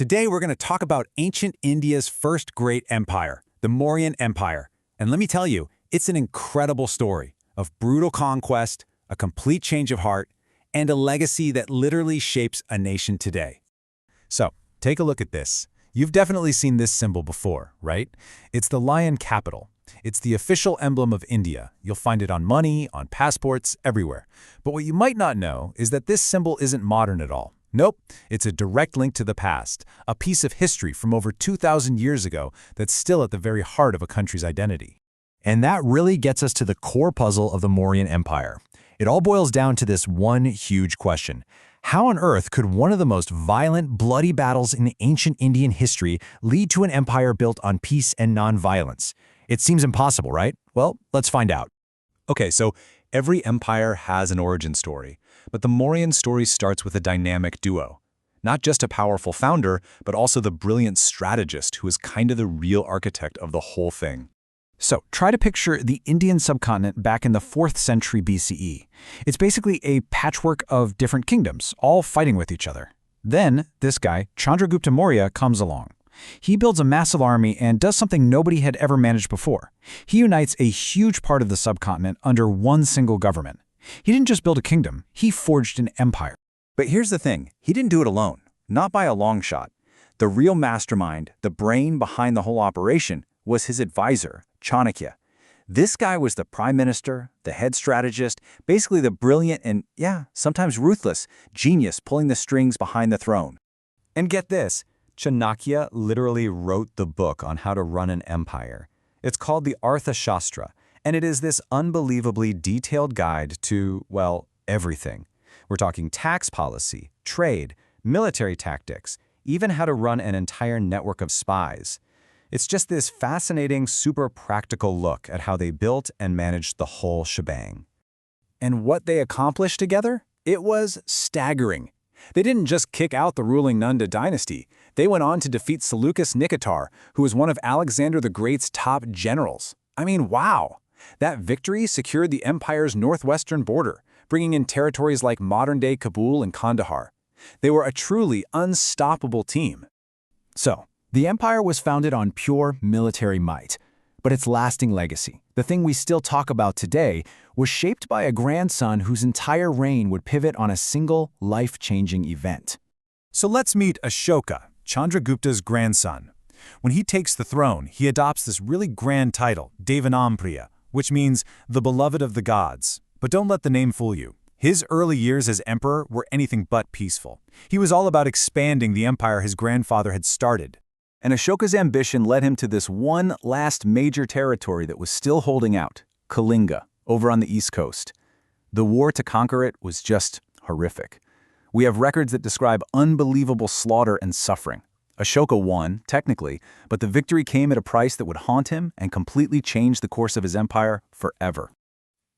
Today we're going to talk about ancient India's first great empire, the Mauryan Empire. And let me tell you, it's an incredible story of brutal conquest, a complete change of heart, and a legacy that literally shapes a nation today. So, take a look at this. You've definitely seen this symbol before, right? It's the lion capital. It's the official emblem of India. You'll find it on money, on passports, everywhere. But what you might not know is that this symbol isn't modern at all. Nope, it's a direct link to the past, a piece of history from over 2,000 years ago that's still at the very heart of a country's identity. And that really gets us to the core puzzle of the Mauryan Empire. It all boils down to this one huge question. How on earth could one of the most violent, bloody battles in ancient Indian history lead to an empire built on peace and non-violence? It seems impossible, right? Well, let's find out. Okay, so every empire has an origin story, but the Mauryan story starts with a dynamic duo. Not just a powerful founder, but also the brilliant strategist who is kind of the real architect of the whole thing. So, try to picture the Indian subcontinent back in the 4th century BCE. It's basically a patchwork of different kingdoms, all fighting with each other. Then, this guy, Chandragupta Maurya, comes along. He builds a massive army and does something nobody had ever managed before. He unites a huge part of the subcontinent under one single government. He didn't just build a kingdom, he forged an empire. But here's the thing, he didn't do it alone, not by a long shot. The real mastermind, the brain behind the whole operation, was his advisor, Chanakya. This guy was the prime minister, the head strategist, basically the brilliant and, sometimes ruthless genius pulling the strings behind the throne. And get this, Chanakya literally wrote the book on how to run an empire. It's called the Arthashastra, and it is this unbelievably detailed guide to, well, everything. We're talking tax policy, trade, military tactics, even how to run an entire network of spies. It's just this fascinating, super practical look at how they built and managed the whole shebang. And what they accomplished together? It was staggering. They didn't just kick out the ruling Nanda dynasty. They went on to defeat Seleucus Nicator, who was one of Alexander the Great's top generals. I mean, wow! That victory secured the empire's northwestern border, bringing in territories like modern-day Kabul and Kandahar. They were a truly unstoppable team. So, the empire was founded on pure military might, but its lasting legacy, the thing we still talk about today, was shaped by a grandson whose entire reign would pivot on a single, life-changing event. So let's meet Ashoka, Chandragupta's grandson. When he takes the throne, he adopts this really grand title, Devanampriya, which means the beloved of the gods. But don't let the name fool you. His early years as emperor were anything but peaceful. He was all about expanding the empire his grandfather had started. And Ashoka's ambition led him to this one last major territory that was still holding out, Kalinga, over on the east coast. The war to conquer it was just horrific. We have records that describe unbelievable slaughter and suffering. Ashoka won, technically, but the victory came at a price that would haunt him and completely change the course of his empire forever.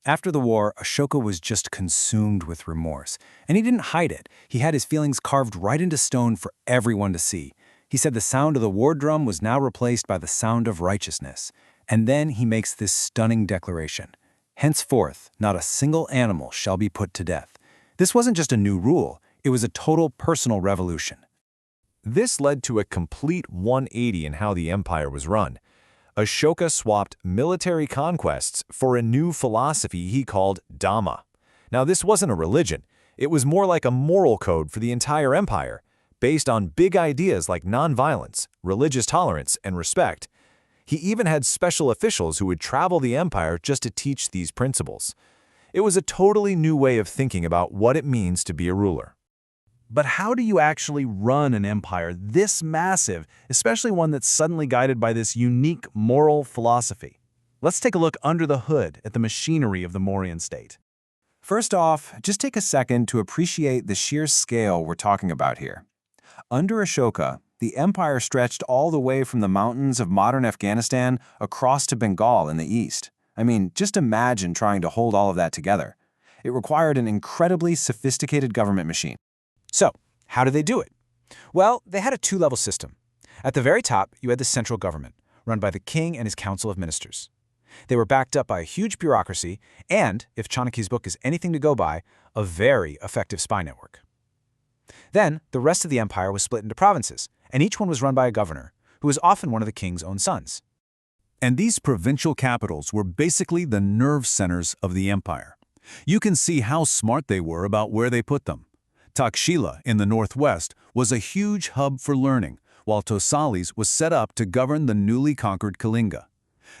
After the war, Ashoka was just consumed with remorse, and he didn't hide it. He had his feelings carved right into stone for everyone to see. He said the sound of the war drum was now replaced by the sound of righteousness. And then he makes this stunning declaration. Henceforth, not a single animal shall be put to death. This wasn't just a new rule, it was a total personal revolution. This led to a complete 180 in how the empire was run. Ashoka swapped military conquests for a new philosophy he called Dhamma. Now, this wasn't a religion. It was more like a moral code for the entire empire, based on big ideas like nonviolence, religious tolerance, and respect. He even had special officials who would travel the empire just to teach these principles. It was a totally new way of thinking about what it means to be a ruler. But how do you actually run an empire this massive, especially one that's suddenly guided by this unique moral philosophy? Let's take a look under the hood at the machinery of the Mauryan state. First off, just take a second to appreciate the sheer scale we're talking about here. Under Ashoka, the empire stretched all the way from the mountains of modern Afghanistan across to Bengal in the east. I mean, just imagine trying to hold all of that together. It required an incredibly sophisticated government machine. So, how did they do it? Well, they had a two-level system. At the very top, you had the central government, run by the king and his council of ministers. They were backed up by a huge bureaucracy and, if Chanakya's book is anything to go by, a very effective spy network. Then, the rest of the empire was split into provinces, and each one was run by a governor, who was often one of the king's own sons. And these provincial capitals were basically the nerve centers of the empire. You can see how smart they were about where they put them. Takshila in the northwest was a huge hub for learning, while Tosalis was set up to govern the newly conquered Kalinga.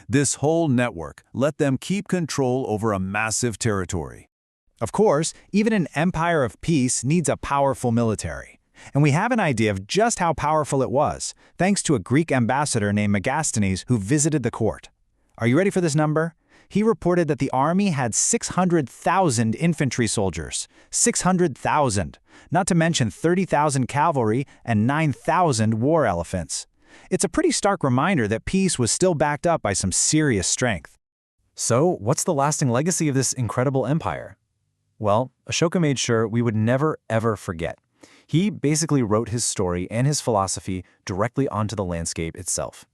This whole network let them keep control over a massive territory. Of course, even an empire of peace needs a powerful military. And we have an idea of just how powerful it was, thanks to a Greek ambassador named Megasthenes who visited the court. Are you ready for this number? He reported that the army had 600,000 infantry soldiers. 600,000, not to mention 30,000 cavalry and 9,000 war elephants. It's a pretty stark reminder that peace was still backed up by some serious strength. So, what's the lasting legacy of this incredible empire? Well, Ashoka made sure we would never, ever forget. He basically wrote his story and his philosophy directly onto the landscape itself.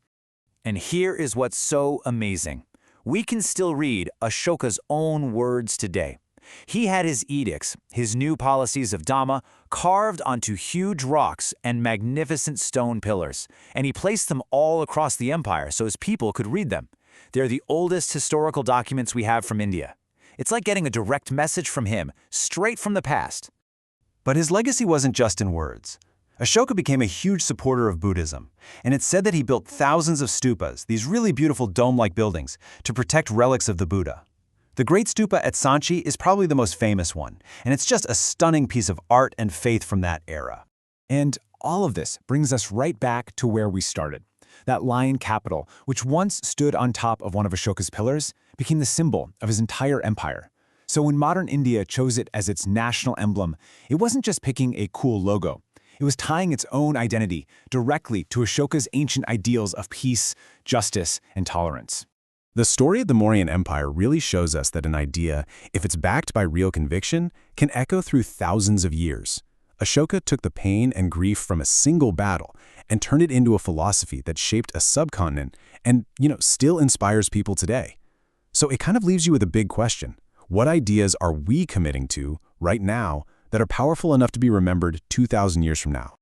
And here is what's so amazing. We can still read Ashoka's own words today. He had his edicts, his new policies of Dhamma, carved onto huge rocks and magnificent stone pillars, and he placed them all across the empire so his people could read them. They're the oldest historical documents we have from India. It's like getting a direct message from him, straight from the past. But his legacy wasn't just in words. Ashoka became a huge supporter of Buddhism, and it's said that he built thousands of stupas, these really beautiful dome-like buildings, to protect relics of the Buddha. The Great Stupa at Sanchi is probably the most famous one, and it's just a stunning piece of art and faith from that era. And all of this brings us right back to where we started. That lion capital, which once stood on top of one of Ashoka's pillars, became the symbol of his entire empire. So when modern India chose it as its national emblem, it wasn't just picking a cool logo. It was tying its own identity directly to Ashoka's ancient ideals of peace, justice, and tolerance. The story of the Mauryan Empire really shows us that an idea, if it's backed by real conviction, can echo through thousands of years. Ashoka took the pain and grief from a single battle and turned it into a philosophy that shaped a subcontinent and, still inspires people today. So it kind of leaves you with a big question. What ideas are we committing to right now that are powerful enough to be remembered 2,000 years from now?